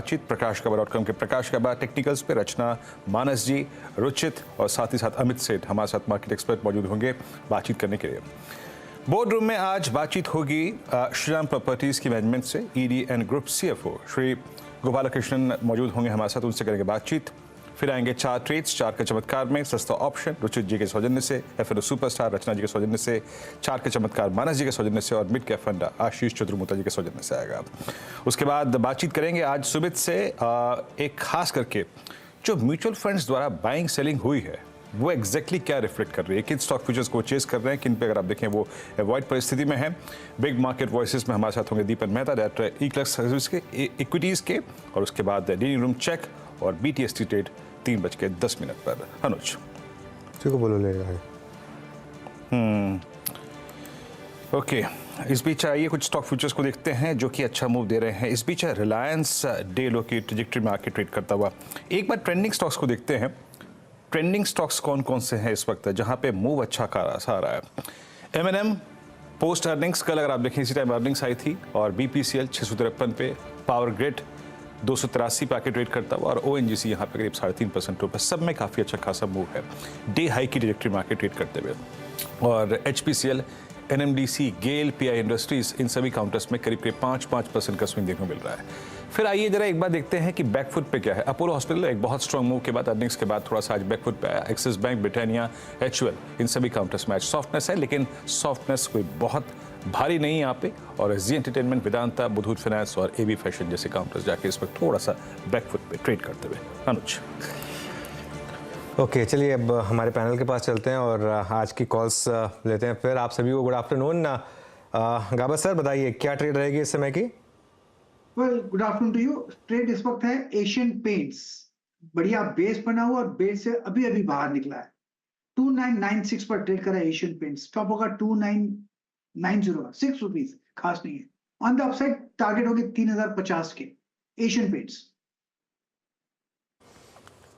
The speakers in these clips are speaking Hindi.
बातचीत प्रकाश खबर आउटकम के प्रकाश खबर टेक्निकल्स पे रचना, मानस जी, रुचित और साथ ही साथ अमित सेठ हमारे साथ मार्केट एक्सपर्ट मौजूद होंगे बातचीत करने के लिए। बोर्ड रूम में आज बातचीत होगी श्रीराम प्रॉपर्टीज की मैनेजमेंट से। ED and group CFO Shri Gopalakrishnan मौजूद होंगे हमारे साथ, उनसे करेंगे बातचीत। फिर आएंगे 4 ट्रेड्स, 4 के चमत्कार में सस्ता ऑप्शन रुचित जी के सौजन्य से, एफएनओ सुपरस्टार रचना जी के सौजन्य से, 4 के चमत्कार मानस जी के सौजन्य से और मिड कैप फंड आशीष चतुर्मुता जी के सौजन्य से आएगा। उसके बाद बातचीत करेंगे आज सुमित से एक खास करके जो म्यूचुअल फंड्स द्वारा बाइंग सेलिंग हुई है वो एग्जैक्टली क्या रिफ्लेक्ट कर रही है, किन स्टॉक फ्यूचर्स को चेस कर रहे हैं, किन पे अगर आप देखें वो अवॉइड परिस्थिति में है। बिग मार्केट वॉइसेस में हमारे साथ होंगे दीपन मेहता, डायरेक्टर ईक्लक्स सर्विस के इक्विटीज़ के, और उसके बाद डीलिंग रूम चेक और बीटीएसटी ट्रेड 3:10 पर। अनुज को बोलो ले रहा है। ओके, इस बीच आइए कुछ स्टॉक फ्यूचर्स को देखते हैं जो कि अच्छा मूव दे रहे हैं। इस बीच रिलायंस डे लो की ट्रेजेक्टरी में आके ट्रेड करता हुआ। एक बार ट्रेंडिंग स्टॉक्स को देखते हैं। ट्रेंडिंग स्टॉक्स कौन कौन से हैं इस वक्त जहां पे मूव अच्छा खासा आ रहा है। M&M पोस्ट अर्निंग्स, कल अगर आप देखें इसी टाइम अर्निंग्स आई थी, और BPCL 653 पे, पावर ग्रिड 283 पे आके ट्रेड करता हुआ, और ONGC यहाँ पे करीब 3.5% ऊपर। सब में काफ़ी अच्छा खासा मूव है डे हाई की ट्रेजेक्टरी में आके ट्रेड करते हुए। और HPCL, NMDC, गेल, PI इंडस्ट्रीज, इन सभी काउंटर्स में करीब 5% का स्विंग देखने को मिल रहा है। फिर आइए जरा एक बार देखते हैं कि बैकफुट पे क्या है। अपोलो हॉस्पिटल एक बहुत स्ट्रॉन्ग मूव के बाद अर्निंग्स के बाद थोड़ा सा आज बैकफुट पे आया। एक्सिस बैंक, ब्रिटानिया, HUL, इन सभी काउंटर्स में आज सॉफ्टनेस है, लेकिन सॉफ्टनेस कोई बहुत भारी नहीं है यहाँ पे। और जी एंटरटेनमेंट, वेदांता, बुधूत फाइनेंस और AB फैशन जैसे काउंटर्स जाके इस वक्त थोड़ा सा बैकफुट पे ट्रेड करते हुए। अनुज ओके, चलिए अब हमारे पैनल के पास चलते हैं और आज की कॉल्स लेते हैं। फिर आप सभी को गुड आफ्टरनून। गाबा सर बताइए क्या ट्रेड रहेगी इस समय की? Well, good afternoon to you. Trade इस वक्त है एशियन पेंट्स, बढ़िया बेस बना हुआ और बेस से अभी अभी बाहर निकला है। 2996 पर ट्रेड करा है एशियन पेंट्स। स्टॉप होगा 2990, 6 रुपीज, खास नहीं है। ऑन द अपसाइड टारगेट होगी 3050 के Asian paints.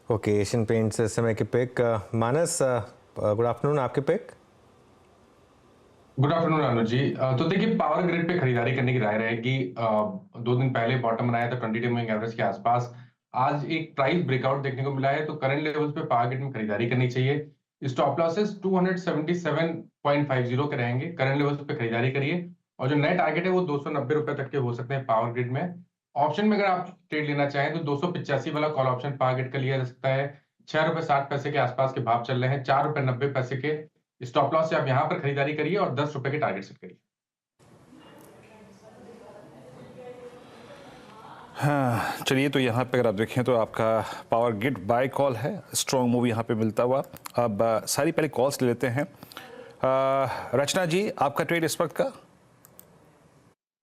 Okay, Asian paints इस समय के पिक। मानस गुड आफ्टरनून, आपके पिक? गुड आफ्टरनून अनुज जी। तो देखिए पावर ग्रिड पे खरीदारी करने की राय रहेगी। 2 दिन पहले बॉटम बनाया था 20 डे मूविंग एवरेज के आसपास। आज एक प्राइस ब्रेकआउट देखने को मिला है, तो करंट लेवल्स पे पावर ग्रिड में खरीदारी करनी चाहिए। स्टॉप लॉसेस 277.50 के रहेंगे। करंट लेवल्स पे खरीदारी करिए, और जो नए टारगेट है वो 290 रुपए तक के हो सकते हैं पावर ग्रिड में। ऑप्शन में अगर आप ट्रेड लेना चाहें तो 285 वाला कॉल ऑप्शन पावर ग्रिड का लिया जा सकता है। 6.60 के आसपास के भाव चल रहे हैं। 4.90 के स्टॉप लॉस से आप यहां पर खरीदारी करिए और 10 रुपए के टारगेट सेट करिए। हाँ चलिए, तो यहाँ पे अगर आप देखें तो आपका पावर ग्रिड बाय कॉल है, स्ट्रॉन्ग मूव यहाँ पे मिलता हुआ। अब सारी पहले कॉल्स ले लेते हैं। रचना जी, आपका ट्रेड इस वक्त का?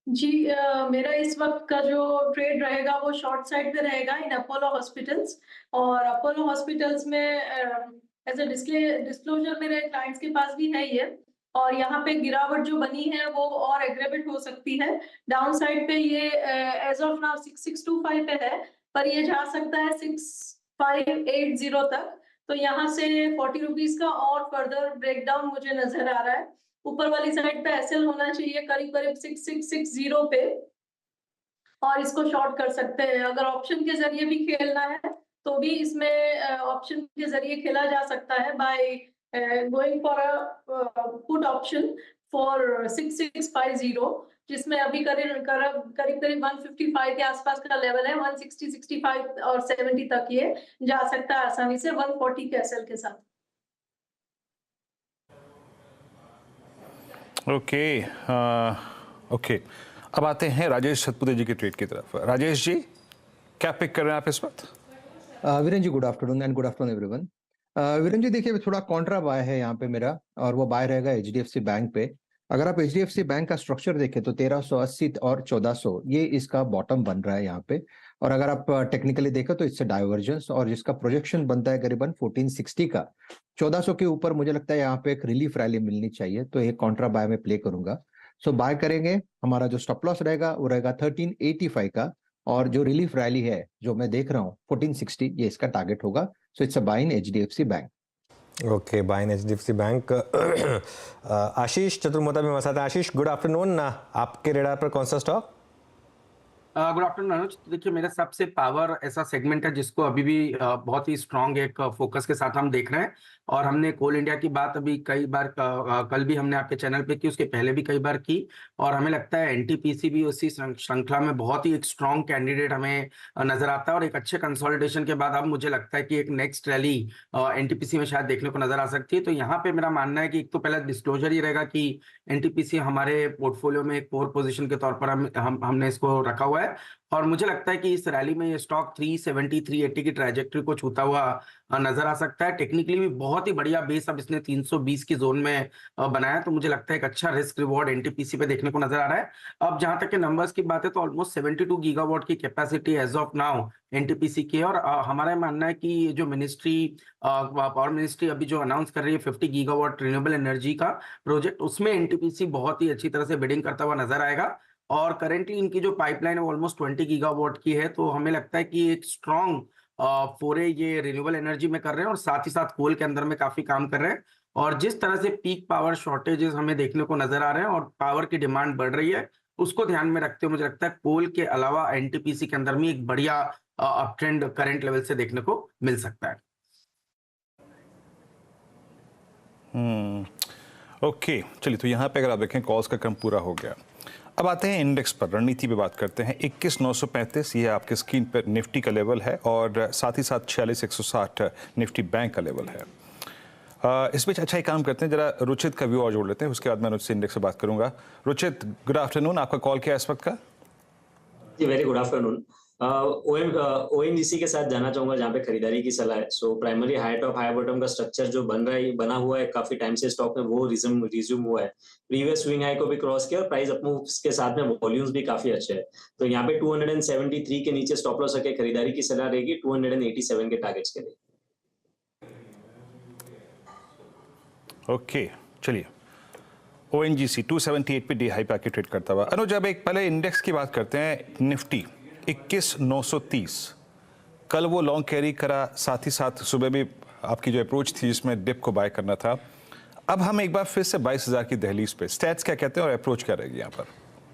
जी मेरा इस वक्त का जो ट्रेड रहेगा वो शॉर्ट साइड पे रहेगा इन अपोलो हॉस्पिटल्स। और अपोलो हॉस्पिटल्स में एज ए डिस्क्लोजर मेरे क्लाइंट्स के पास भी है ये, और यहाँ पे गिरावट जो बनी है वो और एग्रेवेट हो सकती है। डाउन साइड पे ये एज ऑफ नाउ 6625 पे है, पर ये जा सकता है 6580 तक। तो यहाँ से 40 रुपीज का और फर्दर ब्रेकडाउन मुझे नजर आ रहा है। ऊपर वाली साइड पे एसएल होना चाहिए करीब करीब 6660 पे, और इसको शॉर्ट कर सकते हैं। अगर ऑप्शन के जरिए भी खेलना है तो भी इसमें ऑप्शन के जरिए खेला जा सकता है by going for a put option for 6650, जिसमें अभी करीब करीब 155 के आसपास का लेवल है। 160, 65 और 70 तक ये जा सकता है आसानी से 140 के एसएल के साथ। ओके, अब आते हैं राजेश सतपुते जी के ट्रेड की तरफ। राजेश जी, क्या पिक कर रहे हैं आप इस वक्त? Viren ji good afternoon and good afternoon everyone. Viren ji देखिए थोड़ा कॉन्ट्रा बाय है यहाँ पे मेरा, और वो बाय रहेगा HDFC बैंक पे। अगर आप HDFC बैंक का स्ट्रक्चर देखें तो 1380 और 1400 ये इसका बॉटम बन रहा है यहाँ पे। और अगर आप टेक्निकली देखें तो इससे डाइवर्जेंस, और जिसका प्रोजेक्शन बनता है करीबन 1460 का। 1400 के ऊपर मुझे लगता है यहाँ पे एक रिलीफ रैली मिलनी चाहिए, तो एक कॉन्ट्रा बाय में प्ले करूंगा। सो बाय करेंगे। हमारा जो स्टॉप लॉस रहेगा वो रहेगा 1385 का, और जो रिलीफ रैली है जो मैं देख रहा हूँ 1460, ये इसका टारगेट होगा। So it's a buy in HDFC bank. Okay, buy in HDFC bank. Ashish Chaturmohta में मसाता। आशीष गुड आफ्टरनून, आपके रेडार पर कौन सा स्टॉक? गुड आफ्टरनून अनुज। तो देखिए मेरे हिसाब से पावर ऐसा सेगमेंट है जिसको अभी भी बहुत ही स्ट्रांग एक फोकस के साथ हम देख रहे हैं। और हमने कोल इंडिया की बात अभी कई बार कल भी हमने आपके चैनल पे की, उसके पहले भी कई बार की। और हमें लगता है एनटीपीसी भी उसी श्रृंखला में बहुत ही एक स्ट्रांग कैंडिडेट हमें नजर आता है। और एक अच्छे कंसोलिडेशन के बाद अब मुझे लगता है कि एक नेक्स्ट रैली एनटीपीसी में शायद देखने को नजर आ सकती है। तो यहाँ पे मेरा मानना है कि एक तो पहले डिस्क्लोजर ही रहेगा कि एनटीपीसी हमारे पोर्टफोलियो में एक कोर पोजीशन के तौर पर हमने इसको रखा हुआ है। और मुझे लगता है कि इस रैली में ये स्टॉक 370 380 की ट्रैजेक्टरी को छूता हुआ नजर आ सकता है। टेक्निकली भी बहुत ही बढ़िया बेस अब इसने 320 की जोन में बनाया, तो मुझे लगता है एक अच्छा रिस्क रिवॉर्ड एनटीपीसी पे देखने को नजर आ रहा है। अब जहां तक के नंबर्स की बात है तो ऑलमोस्ट 72 गीगावाट की capacity as of now NTPC की है। और हमारा मानना है कि जो पावर मिनिस्ट्री अभी जो अनाउंस कर रही है 50 गीगावाट रिन्यूएबल एनर्जी का प्रोजेक्ट, उसमें एनटीपीसी बहुत ही अच्छी तरह से बिडिंग करता हुआ नजर आएगा। और करेंटली इनकी जो पाइपलाइन है वो ऑलमोस्ट 20 गीगावाट की है। तो हमें लगता है कि एक स्ट्रॉन्ग फोरे ये रिन्यूएबल एनर्जी में कर रहे हैं और साथ ही साथ कोल के अंदर में काफी काम कर रहे हैं। और जिस तरह से पीक पावर शॉर्टेजेस हमें देखने को नजर आ रहे हैं और पावर की डिमांड बढ़ रही है, उसको ध्यान में रखते हुए मुझे लगता है कोल के अलावा एनटीपीसी के अंदर में एक बढ़िया अप ट्रेंड करंट लेवल से देखने को मिल सकता है। ओके, चलिए तो यहाँ पे अगर आप देखें कॉल्स का क्रम पूरा हो गया। अब आते हैं इंडेक्स पर, रणनीति पे बात करते हैं। 21,935 ये आपके स्क्रीन पर निफ्टी का लेवल है और साथ ही साथ 46,160 निफ्टी बैंक का लेवल है। इस बीच अच्छा ही काम करते हैं, जरा रुचित का व्यू और जोड़ लेते हैं, उसके बाद मैं उससे इंडेक्स से बात करूंगा। रुचित, गुड आफ्टरनून, आपका कॉल क्या है इस वक्त का? जी वेरी गुड आफ्टरनून। ओएनजीसी के साथ जाना चाहूंगा जहाँ पे खरीदारी की सलाह है। So primary high top high bottom का स्ट्रक्चर जो बना हुआ है काफी टाइम से स्टॉक में, वो रिज्यूम हुआ है। प्रीवियस स्विंग हाई को भी क्रॉस किया और प्राइस अप मूव्स के साथ में वॉल्यूम्स भी काफी अच्छे हैं। तो यहाँ पे 273 के नीचे स्टॉप लॉस रखे खरीदारी की सलाह रहेगी 287 के टारगेट्स के लिए। ओके, चलिए ओएनजीसी 278 पे डी हाई पैकेट ट्रेड करता हुआ। अनुज, अब एक पहले इंडेक्स की बात करते हैं। निफ्टी 21,930 कल वो लॉन्ग कैरी करा, साथ ही साथ सुबह भी आपकी जो अप्रोच थी जिसमें डिप को बाय करना था। अब हम एक बार फिर से 22,000 की दहलीज पे, स्टैट्स क्या कहते हैं और अप्रोच क्या रहेगी यहाँ पर?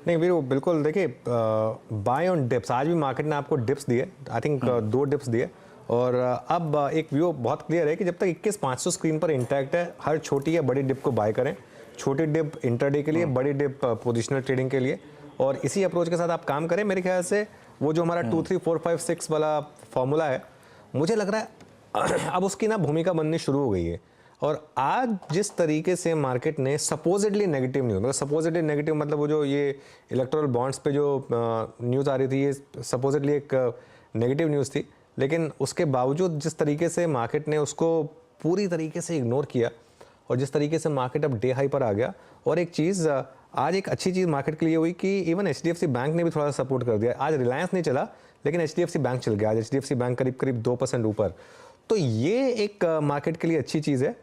नहीं वीरू, बिल्कुल देखिए, बाय ऑन डिप्स। आज भी मार्केट ने आपको डिप्स दिए, आई थिंक 2 डिप्स दिए। और अब एक व्यू बहुत क्लियर है कि जब तक 21,500 स्क्रीन पर इंटैक्ट है, हर छोटी या बड़ी डिप को बाय करें। छोटी डिप इंटरडे के लिए, बड़ी डिप पोजिशनल ट्रेडिंग के लिए, और इसी अप्रोच के साथ आप काम करें। मेरे ख्याल से वो जो हमारा 2 3 4 5 6 वाला फॉर्मूला है, मुझे लग रहा है अब उसकी ना भूमिका बननी शुरू हो गई है। और आज जिस तरीके से मार्केट ने सपोजिटली नेगेटिव न्यूज़, मतलब सपोजिटली नेगेटिव मतलब वो जो ये इलेक्टोरल बॉन्ड्स पे जो न्यूज़ आ रही थी, ये सपोजिटली एक नेगेटिव न्यूज़ थी, लेकिन उसके बावजूद जिस तरीके से मार्केट ने उसको पूरी तरीके से इग्नोर किया और जिस तरीके से मार्केट अब डे हाई पर आ गया। और एक चीज़ आज एक अच्छी चीज़ मार्केट के लिए हुई कि इवन एचडीएफसी बैंक ने भी थोड़ा सा सपोर्ट कर दिया। आज रिलायंस नहीं चला, लेकिन एचडीएफसी बैंक चल गया। आज एचडीएफसी बैंक करीब 2% ऊपर, तो ये एक मार्केट के लिए अच्छी चीज़ है।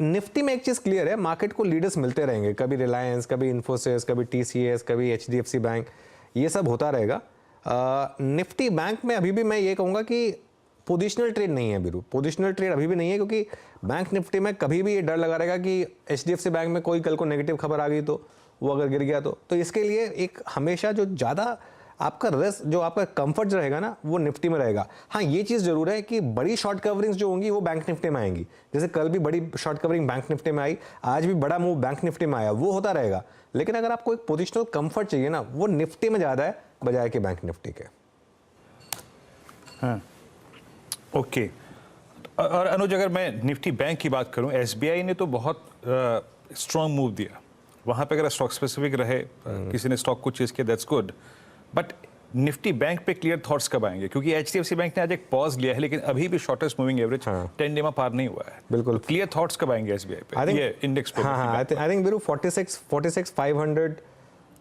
निफ्टी में एक चीज़ क्लियर है, मार्केट को लीडर्स मिलते रहेंगे, कभी रिलायंस, कभी इन्फोसिस, कभी टीसीएस, कभी एचडीएफसी बैंक, ये सब होता रहेगा। निफ्टी बैंक में अभी भी मैं ये कहूँगा कि पोजिशनल ट्रेड नहीं है बीरू, पोजिशनल ट्रेड अभी भी नहीं है, क्योंकि बैंक निफ्टी में कभी भी ये डर लगा रहेगा कि एचडीएफसी बैंक में कोई कल को नेगेटिव खबर आ गई तो वो अगर गिर गया तो इसके लिए एक हमेशा जो ज़्यादा आपका रिस्क, जो आपका कंफर्ट रहेगा ना, वो निफ्टी में रहेगा। हाँ, ये चीज़ जरूर है कि बड़ी शॉर्ट कवरिंग्स जो होंगी वो बैंक निफ्टी में आएंगी। जैसे कल भी बड़ी शॉर्ट कवरिंग बैंक निफ्टी में आई, आज भी बड़ा मूव बैंक निफ्टी में आया, वो होता रहेगा। लेकिन अगर आपको एक पोजिशनल कंफर्ट चाहिए ना, वो निफ्टी में ज़्यादा है बजाय कि बैंक निफ्टी के। हाँ, ओके। और अनुज, अगर मैं निफ्टी बैंक की बात करूं, एसबीआई ने तो बहुत स्ट्रॉन्ग मूव दिया, वहां पे अगर स्टॉक स्पेसिफिक रहे, किसी ने स्टॉक को चेज किया, that's good. But Nifty bank पे क्लियर थॉट्स कब आएंगे? क्योंकि एचडीएफसी बैंक ने आज एक पॉज लिया है, लेकिन अभी भी शॉर्टेस्ट मूविंग एवरेज 10 डे में पार नहीं हुआ है। बिल्कुल, क्लियर थॉट्स कब आएंगे एसबीआई पे, ये इंडेक्स पे? हाँ, आई थिंक बीरू 46,500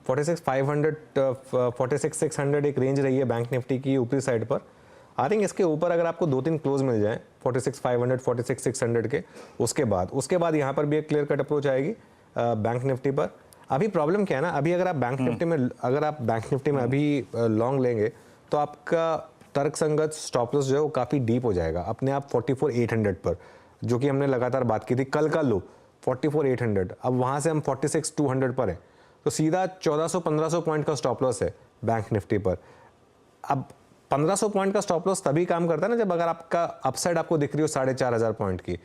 46,600 एक रेंज रही है बैंक निफ्टी की ऊपरी साइड पर। आई थिंक इसके ऊपर अगर आपको 2-3 क्लोज मिल जाए 46,500 46,600 के, उसके बाद यहाँ पर भी एक क्लियर कट अप्रोच आएगी बैंक निफ्टी पर। अभी प्रॉब्लम क्या है ना, अभी अगर आप बैंक निफ्टी में अभी लॉन्ग लेंगे तो आपका तर्कसंगत स्टॉप लॉस जो है वो काफ़ी डीप हो जाएगा अपने आप 44,800 पर, जो कि हमने लगातार बात की थी। कल का लो 44,800, अब वहाँ से हम 46,200 पर हैं, तो सीधा 1400-1500 पॉइंट का स्टॉप लॉस है बैंक निफ्टी पर। अब 1500 पॉइंट का स्टॉप लॉस तभी काम करता है ना जब अगर आपका अपसाइड आपको दिख रही हो 4500 पॉइंट की।